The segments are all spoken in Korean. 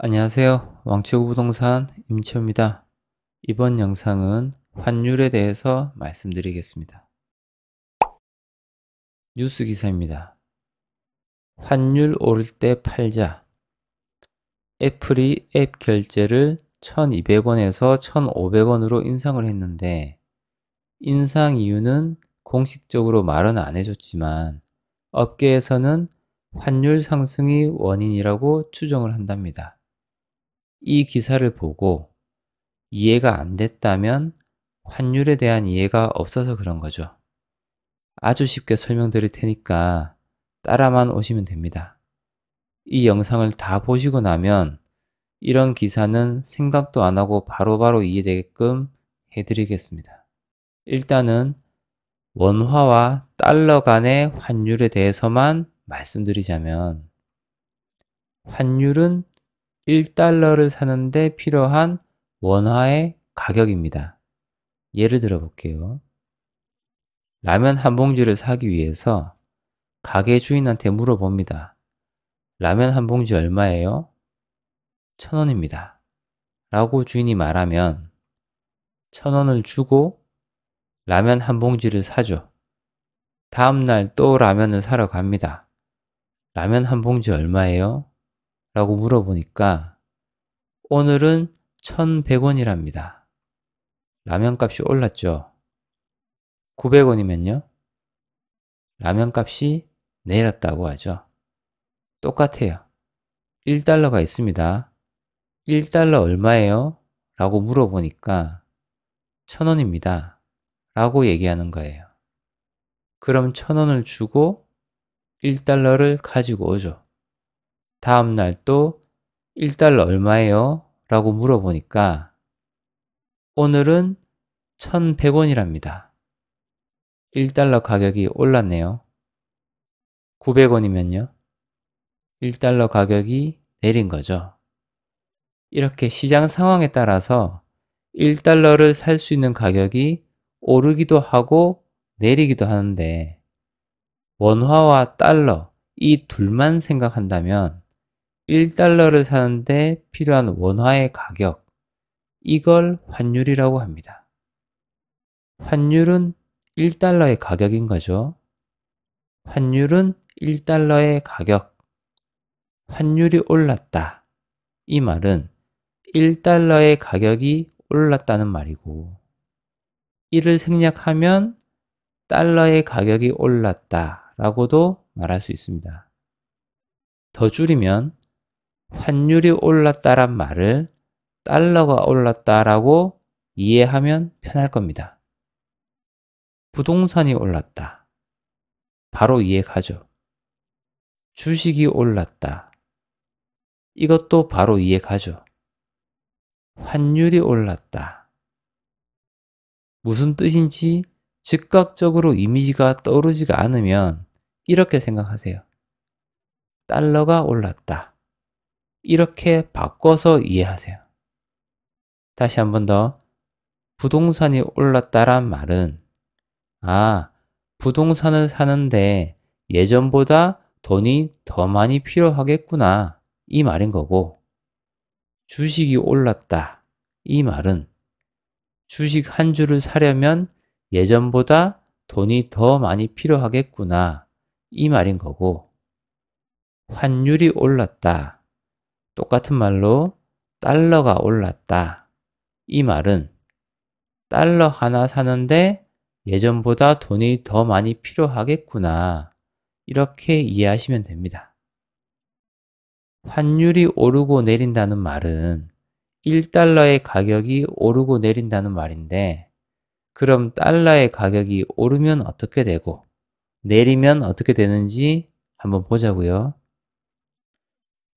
안녕하세요. 왕초보 부동산 임채호입니다. 이번 영상은 환율에 대해서 말씀드리겠습니다. 뉴스 기사입니다. 환율 오를 때 팔자. 애플이 앱 결제를 1,200원에서 1,500원으로 인상을 했는데 인상 이유는 공식적으로 말은 안 해줬지만 업계에서는 환율 상승이 원인이라고 추정을 한답니다. 이 기사를 보고 이해가 안 됐다면 환율에 대한 이해가 없어서 그런 거죠. 아주 쉽게 설명드릴 테니까 따라만 오시면 됩니다. 이 영상을 다 보시고 나면 이런 기사는 생각도 안 하고 바로바로 이해되게끔 해드리겠습니다. 일단은 원화와 달러 간의 환율에 대해서만 말씀드리자면 환율은 1달러를 사는데 필요한 원화의 가격입니다. 예를 들어 볼게요. 라면 한 봉지를 사기 위해서 가게 주인한테 물어봅니다. 라면 한 봉지 얼마예요? 1,000원입니다. 라고 주인이 말하면 1,000원을 주고 라면 한 봉지를 사죠. 다음날 또 라면을 사러 갑니다. 라면 한 봉지 얼마예요? 라고 물어보니까 오늘은 1,100원이랍니다. 라면 값이 올랐죠. 900원이면요? 라면 값이 내렸다고 하죠. 똑같아요. 1달러가 있습니다. 1달러 얼마예요? 라고 물어보니까 1,000원입니다. 라고 얘기하는 거예요. 그럼 1,000원을 주고 1달러를 가지고 오죠. 다음날 또 1달러 얼마예요? 라고 물어보니까 오늘은 1,100원이랍니다. 1달러 가격이 올랐네요. 900원이면요? 1달러 가격이 내린 거죠. 이렇게 시장 상황에 따라서 1달러를 살 수 있는 가격이 오르기도 하고 내리기도 하는데 원화와 달러 이 둘만 생각한다면 1달러를 사는데 필요한 원화의 가격 이걸 환율이라고 합니다. 환율은 1달러의 가격인 거죠. 환율은 1달러의 가격. 환율이 올랐다. 이 말은 1달러의 가격이 올랐다는 말이고 이를 생략하면 달러의 가격이 올랐다 라고도 말할 수 있습니다. 더 줄이면 환율이 올랐다란 말을 달러가 올랐다라고 이해하면 편할 겁니다. 부동산이 올랐다. 바로 이해가죠. 주식이 올랐다. 이것도 바로 이해가죠. 환율이 올랐다. 무슨 뜻인지 즉각적으로 이미지가 떠오르지가 않으면 이렇게 생각하세요. 달러가 올랐다. 이렇게 바꿔서 이해하세요. 다시 한 번 더. 부동산이 올랐다란 말은 부동산을 사는데 예전보다 돈이 더 많이 필요하겠구나 이 말인 거고 주식이 올랐다 이 말은 주식 한 주를 사려면 예전보다 돈이 더 많이 필요하겠구나 이 말인 거고 환율이 올랐다 똑같은 말로 달러가 올랐다 이 말은 달러 하나 사는데 예전보다 돈이 더 많이 필요하겠구나 이렇게 이해하시면 됩니다. 환율이 오르고 내린다는 말은 1달러의 가격이 오르고 내린다는 말인데 그럼 달러의 가격이 오르면 어떻게 되고 내리면 어떻게 되는지 한번 보자고요.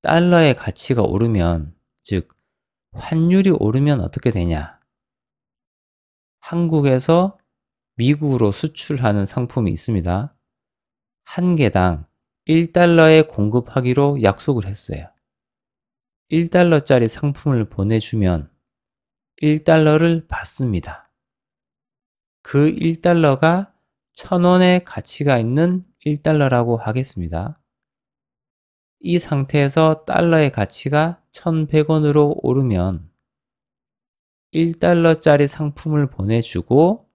달러의 가치가 오르면 즉 환율이 오르면 어떻게 되냐? 한국에서 미국으로 수출하는 상품이 있습니다. 한 개당 1달러에 공급하기로 약속을 했어요. 1달러짜리 상품을 보내주면 1달러를 받습니다. 그 1달러가 1,000원의 가치가 있는 1달러라고 하겠습니다. 이 상태에서 달러의 가치가 1100원으로 오르면 1달러짜리 상품을 보내주고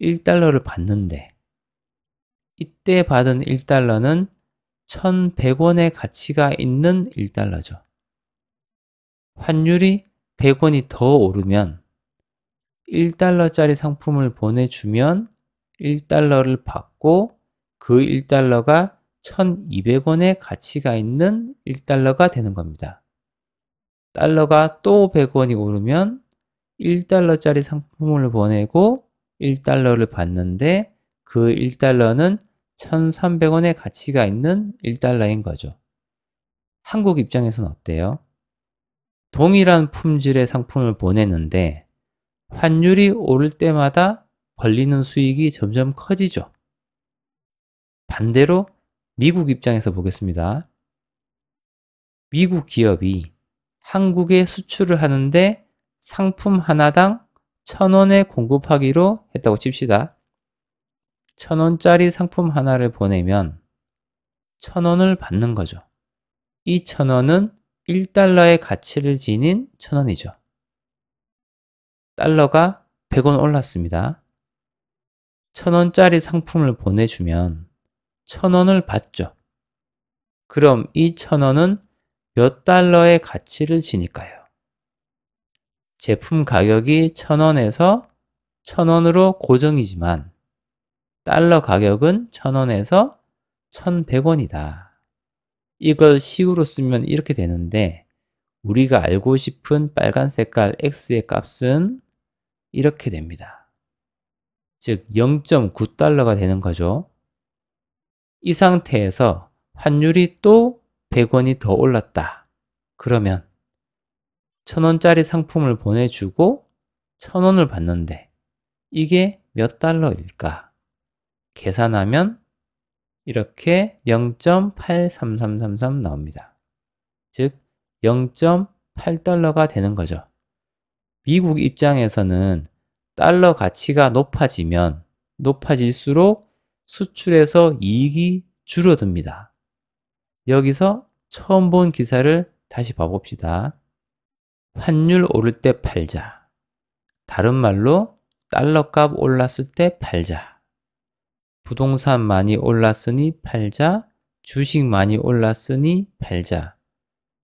1달러를 받는데 이때 받은 1달러는 1100원의 가치가 있는 1달러죠. 환율이 100원이 더 오르면 1달러짜리 상품을 보내주면 1달러를 받고 그 1달러가 1200원의 가치가 있는 1달러가 되는 겁니다. 달러가 또 100원이 오르면 1달러짜리 상품을 보내고 1달러를 받는데 그 1달러는 1300원의 가치가 있는 1달러인 거죠. 한국 입장에서는 어때요? 동일한 품질의 상품을 보내는데 환율이 오를 때마다 벌리는 수익이 점점 커지죠. 반대로 미국 입장에서 보겠습니다. 미국 기업이 한국에 수출을 하는데 상품 하나당 1000원에 공급하기로 했다고 칩시다. 1000원짜리 상품 하나를 보내면 1000원을 받는 거죠. 이 1000원은 1달러의 가치를 지닌 1000원이죠. 달러가 100원 올랐습니다. 1000원짜리 상품을 보내주면 1000원을 받죠. 그럼 이 1000원은 몇 달러의 가치를 지닐까요? 제품 가격이 1000원에서 1000원으로 고정이지만 달러 가격은 1000원에서 1100원이다. 이걸 식으로 쓰면 이렇게 되는데 우리가 알고 싶은 빨간 색깔 X의 값은 이렇게 됩니다. 즉 0.9달러가 되는 거죠. 이 상태에서 환율이 또 100원이 더 올랐다. 그러면 1000원짜리 상품을 보내주고 1000원을 받는데 이게 몇 달러일까? 계산하면 이렇게 0.83333 나옵니다. 즉 0.8달러가 되는 거죠. 미국 입장에서는 달러 가치가 높아지면 높아질수록 수출에서 이익이 줄어듭니다. 여기서 처음 본 기사를 다시 봐봅시다. 환율 오를 때 팔자. 다른 말로 달러 값 올랐을 때 팔자. 부동산 많이 올랐으니 팔자. 주식 많이 올랐으니 팔자.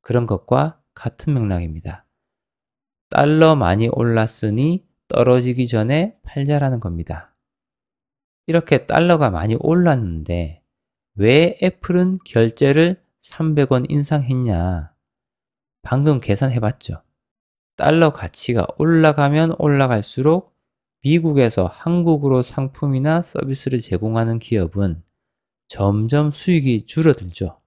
그런 것과 같은 맥락입니다. 달러 많이 올랐으니 떨어지기 전에 팔자라는 겁니다. 이렇게 달러가 많이 올랐는데 왜 애플은 결제를 300원 인상했냐? 방금 계산해봤죠. 달러 가치가 올라가면 올라갈수록 미국에서 한국으로 상품이나 서비스를 제공하는 기업은 점점 수익이 줄어들죠.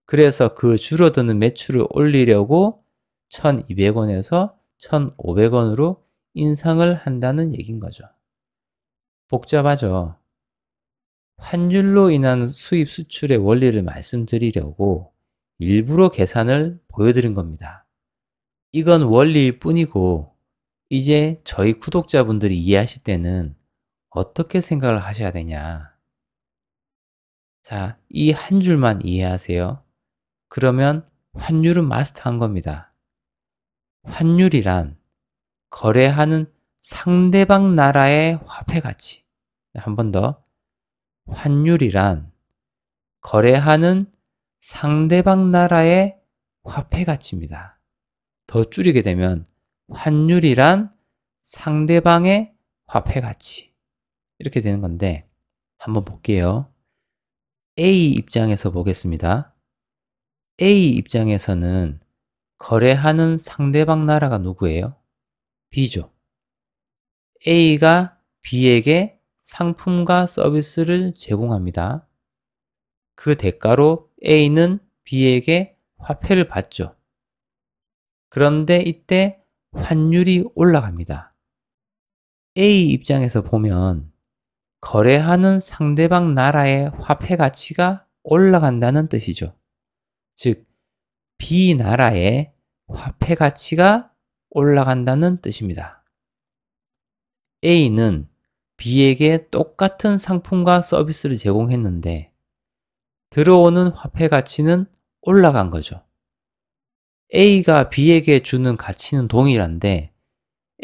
그래서 그 줄어드는 매출을 올리려고 1200원에서 1500원으로 인상을 한다는 얘기인 거죠. 복잡하죠. 환율로 인한 수입 수출의 원리를 말씀드리려고 일부러 계산을 보여드린 겁니다. 이건 원리일 뿐이고 이제 저희 구독자분들이 이해하실 때는 어떻게 생각을 하셔야 되냐. 자, 이 한 줄만 이해하세요. 그러면 환율은 마스터한 겁니다. 환율이란 거래하는 상대방 나라의 화폐 가치. 한 번 더. 환율이란 거래하는 상대방 나라의 화폐 가치입니다. 더 줄이게 되면 환율이란 상대방의 화폐 가치. 이렇게 되는 건데 한번 볼게요. A 입장에서 보겠습니다. A 입장에서는 거래하는 상대방 나라가 누구예요? B죠. A가 B에게 상품과 서비스를 제공합니다. 그 대가로 A는 B에게 화폐를 받죠. 그런데 이때 환율이 올라갑니다. A 입장에서 보면 거래하는 상대방 나라의 화폐 가치가 올라간다는 뜻이죠. 즉, B 나라의 화폐 가치가 올라간다는 뜻입니다. A는 B에게 똑같은 상품과 서비스를 제공했는데 들어오는 화폐 가치는 올라간 거죠. A가 B에게 주는 가치는 동일한데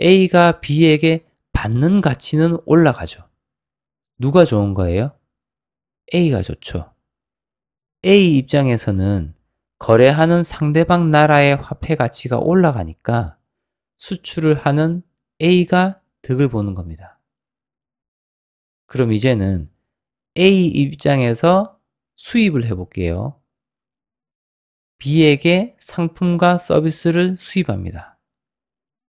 A가 B에게 받는 가치는 올라가죠. 누가 좋은 거예요? A가 좋죠. A 입장에서는 거래하는 상대방 나라의 화폐 가치가 올라가니까 수출을 하는 A가 득을 보는 겁니다. 그럼 이제는 A 입장에서 수입을 해볼게요. B에게 상품과 서비스를 수입합니다.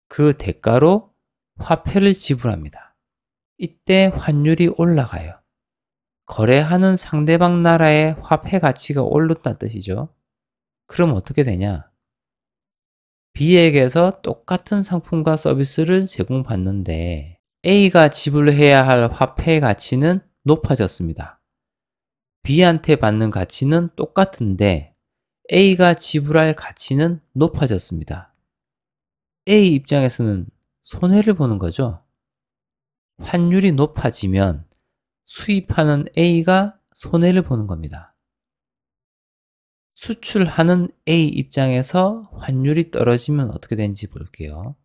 그 대가로 화폐를 지불합니다. 이때 환율이 올라가요. 거래하는 상대방 나라의 화폐 가치가 오른다는 뜻이죠. 그럼 어떻게 되냐? B에게서 똑같은 상품과 서비스를 제공받는데 A가 지불해야 할 화폐 가치는 높아졌습니다. B한테 받는 가치는 똑같은데 A가 지불할 가치는 높아졌습니다. A 입장에서는 손해를 보는 거죠. 환율이 높아지면 수입하는 A가 손해를 보는 겁니다. 수출하는 A 입장에서 환율이 떨어지면 어떻게 되는지 볼게요.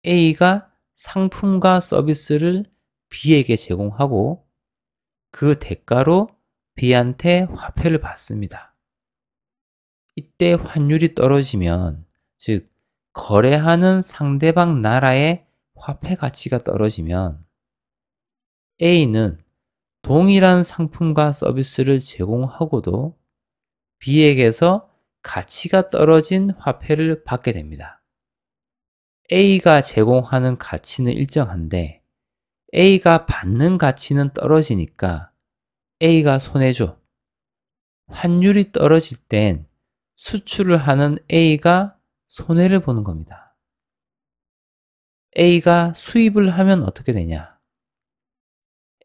A가 상품과 서비스를 B에게 제공하고 그 대가로 B한테 화폐를 받습니다. 이때 환율이 떨어지면, 즉 거래하는 상대방 나라의 화폐 가치가 떨어지면 A는 동일한 상품과 서비스를 제공하고도 B에게서 가치가 떨어진 화폐를 받게 됩니다. A가 제공하는 가치는 일정한데 A가 받는 가치는 떨어지니까 A가 손해죠. 환율이 떨어질 땐 수출을 하는 A가 손해를 보는 겁니다. A가 수입을 하면 어떻게 되냐?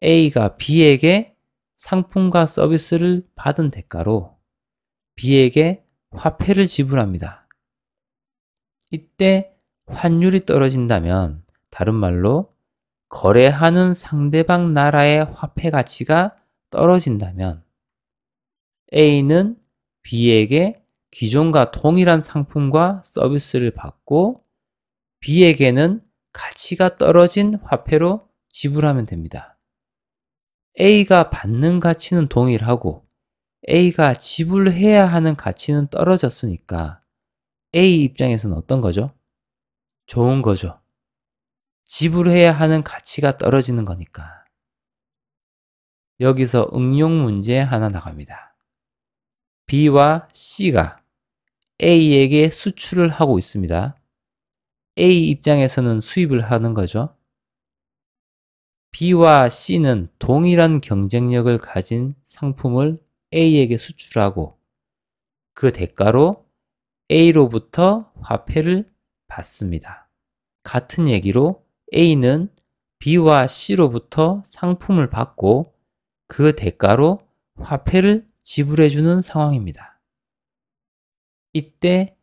A가 B에게 상품과 서비스를 받은 대가로 B에게 화폐를 지불합니다. 이때 환율이 떨어진다면, 다른 말로 거래하는 상대방 나라의 화폐 가치가 떨어진다면 A는 B에게 기존과 동일한 상품과 서비스를 받고 B에게는 가치가 떨어진 화폐로 지불하면 됩니다. A가 받는 가치는 동일하고 A가 지불해야 하는 가치는 떨어졌으니까 A 입장에서는 어떤 거죠? 좋은 거죠. 지불해야 하는 가치가 떨어지는 거니까. 여기서 응용 문제 하나 나갑니다. B와 C가 A에게 수출을 하고 있습니다. A 입장에서는 수입을 하는 거죠. B와 C는 동일한 경쟁력을 가진 상품을 A에게 수출하고 그 대가로 A로부터 화폐를 받습니다. 같은 얘기로 A는 B와 C로부터 상품을 받고 그 대가로 화폐를 지불해주는 상황입니다. 이때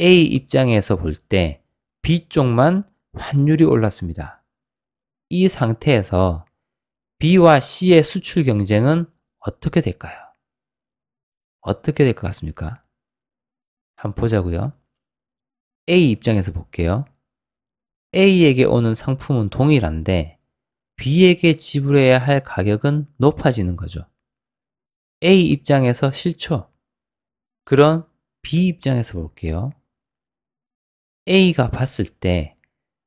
A 입장에서 볼 때 B 쪽만 환율이 올랐습니다. 이 상태에서 B와 C의 수출 경쟁은 어떻게 될까요? 어떻게 될 것 같습니까? 한번 보자고요. A 입장에서 볼게요. A에게 오는 상품은 동일한데 B에게 지불해야 할 가격은 높아지는 거죠. A 입장에서 싫죠? 그럼 B 입장에서 볼게요. A가 봤을 때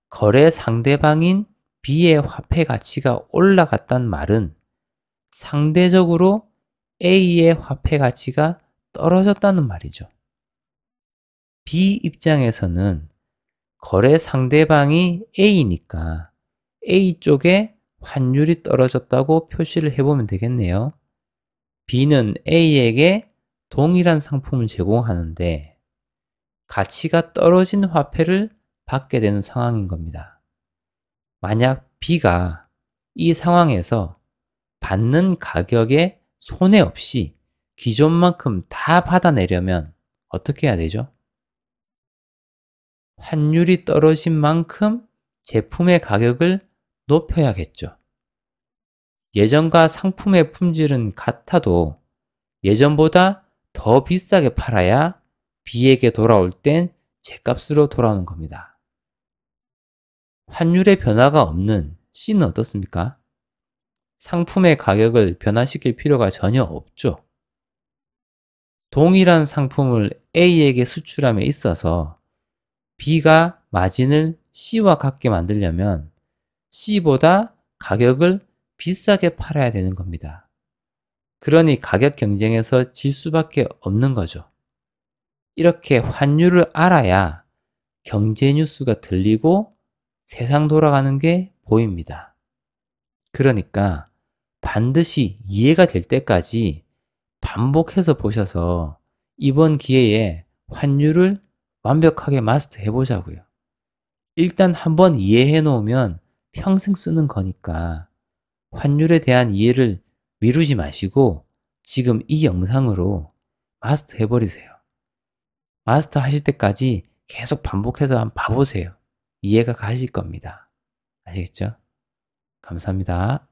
거래 상대방인 B의 화폐 가치가 올라갔단 말은 상대적으로 A의 화폐 가치가 떨어졌다는 말이죠. B 입장에서는 거래 상대방이 A니까 A 쪽에 환율이 떨어졌다고 표시를 해보면 되겠네요. B는 A에게 동일한 상품을 제공하는데 가치가 떨어진 화폐를 받게 되는 상황인 겁니다. 만약 B가 이 상황에서 받는 가격에 손해 없이 기존만큼 다 받아내려면 어떻게 해야 되죠? 환율이 떨어진 만큼 제품의 가격을 높여야겠죠. 예전과 상품의 품질은 같아도 예전보다 더 비싸게 팔아야 B에게 돌아올 땐 제값으로 돌아오는 겁니다. 환율의 변화가 없는 C는 어떻습니까? 상품의 가격을 변화시킬 필요가 전혀 없죠. 동일한 상품을 A에게 수출함에 있어서 B가 마진을 C와 같게 만들려면 C보다 가격을 비싸게 팔아야 되는 겁니다. 그러니 가격 경쟁에서 질 수밖에 없는 거죠. 이렇게 환율을 알아야 경제 뉴스가 들리고 세상 돌아가는 게 보입니다. 그러니까 반드시 이해가 될 때까지 반복해서 보셔서 이번 기회에 환율을 완벽하게 마스터해 보자고요. 일단 한번 이해해 놓으면 평생 쓰는 거니까 환율에 대한 이해를 미루지 마시고 지금 이 영상으로 마스터해 버리세요. 마스터 하실 때까지 계속 반복해서 한번 봐보세요. 이해가 가실 겁니다. 아시겠죠? 감사합니다.